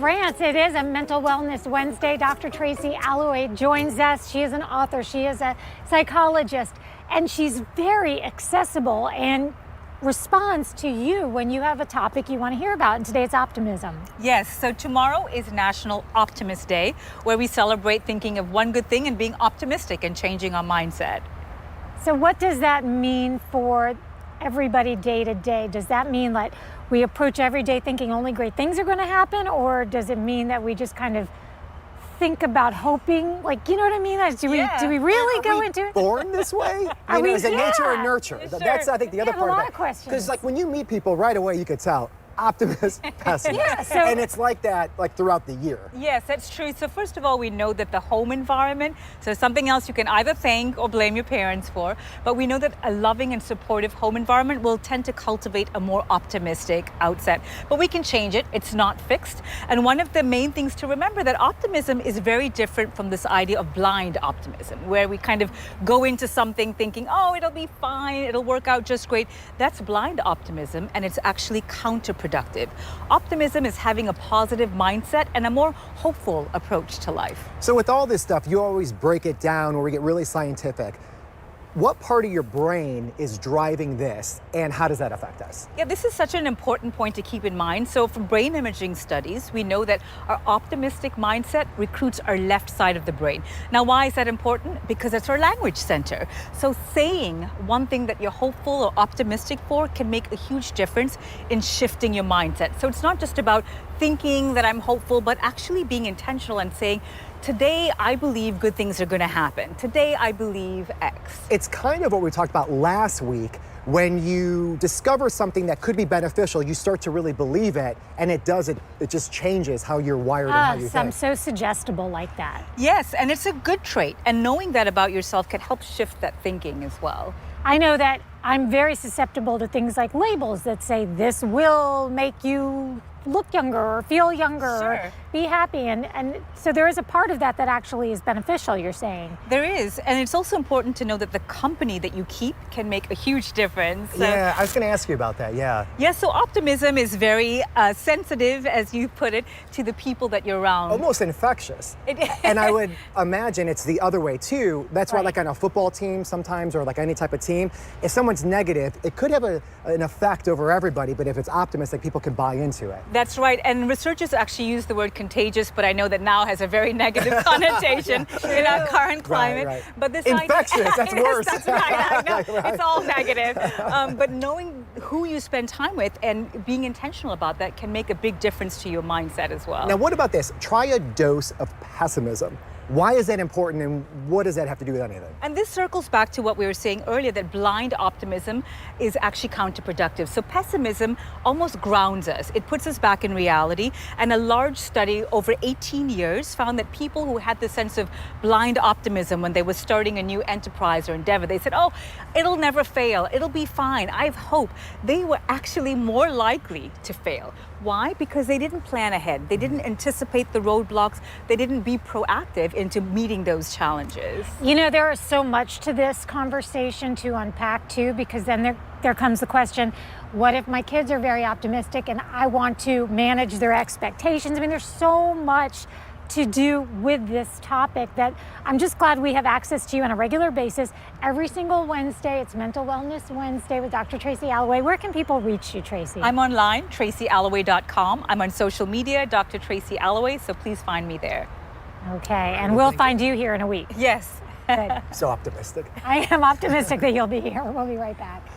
Rants. It is a Mental Wellness Wednesday. Dr. Tracy Alloway joins us. She is an author. She is a psychologist, and she's very accessible and responds to you when you have a topic you want to hear about. And today it's optimism. Yes, so tomorrow is National Optimist Day, where we celebrate thinking of one good thing and being optimistic and changing our mindset. So what does that mean for everybody day to day? Does that mean that we approach every day thinking only great things are going to happen, or does it mean that we just kind of think about hoping, like, you know what I mean? Like, do we really go into it? Born this way? Is it nature or nurture? Sure. That's, I think, the other part of it. A lot of questions. Because, like, when you meet people right away, you could tell optimist, pessimist. And it's like that, like, throughout the year. Yes, that's true. So first of all, we know that the home environment, so something else you can either thank or blame your parents for, but we know that a loving and supportive home environment will tend to cultivate a more optimistic outset. But we can change it. It's not fixed. And one of the main things to remember, that optimism is very different from this idea of blind optimism, where we kind of go into something thinking, oh, it'll be fine, it'll work out just great. That's blind optimism, and it's actually counterproductive. Optimism is having a positive mindset and a more hopeful approach to life. So with all this stuff, you always break it down or we get really scientific. What part of your brain is driving this, and how does that affect us? Yeah, this is such an important point to keep in mind. So from brain imaging studies, we know that our optimistic mindset recruits our left side of the brain. Now, why is that important? Because it's our language center. So saying one thing that you're hopeful or optimistic for can make a huge difference in shifting your mindset. So it's not just about thinking that I'm hopeful, but actually being intentional and saying, today, I believe good things are going to happen. Today, I believe X. It's kind of what we talked about last week. When you discover something that could be beneficial, you start to really believe it, and it does. It just changes how you're wired and how you think. I'm so suggestible like that. Yes, and it's a good trait. And knowing that about yourself can help shift that thinking as well. I know that I'm very susceptible to things like labels that say this will make you look younger or feel younger or be happy, and so there is a part of that that actually is beneficial, you're saying. There is, and it's also important to know that the company that you keep can make a huge difference. Yeah, I was going to ask you about that, yeah. Yeah, so optimism is very sensitive, as you put it, to the people that you're around. Almost infectious. And I would imagine it's the other way too. That's why, like, on a football team sometimes, or like any type of team, if someone's negative, it could have an effect over everybody, but if it's optimistic, people can buy into it. That's right, and researchers actually use the word contagious, but I know that now has a very negative connotation in our current climate. Right. But this infectious, that's worse. That's right, I know. It's all negative. But knowing who you spend time with and being intentional about that can make a big difference to your mindset as well. Now, what about this? Try a dose of pessimism. Why is that important, and what does that have to do with anything? And this circles back to what we were saying earlier, that blind optimism is actually counterproductive. So pessimism almost grounds us. It puts us back in reality. And a large study over 18 years found that people who had this sense of blind optimism when they were starting a new enterprise or endeavor, they said, oh, it'll never fail, it'll be fine, I have hope. They were actually more likely to fail. Why? Because they didn't plan ahead. They didn't anticipate the roadblocks. They didn't be proactive into meeting those challenges. You know, there is so much to this conversation to unpack too, because then there comes the question, what if my kids are very optimistic and I want to manage their expectations? I mean, there's so much to do with this topic that I'm just glad we have access to you on a regular basis. Every single Wednesday, it's Mental Wellness Wednesday with Dr. Tracy Alloway. Where can people reach you, Tracy? I'm online, tracyalloway.com. I'm on social media, Dr. Tracy Alloway, so please find me there. Okay, and we'll find you here in a week. Yes. Good. So optimistic. I am optimistic that you'll be here. We'll be right back.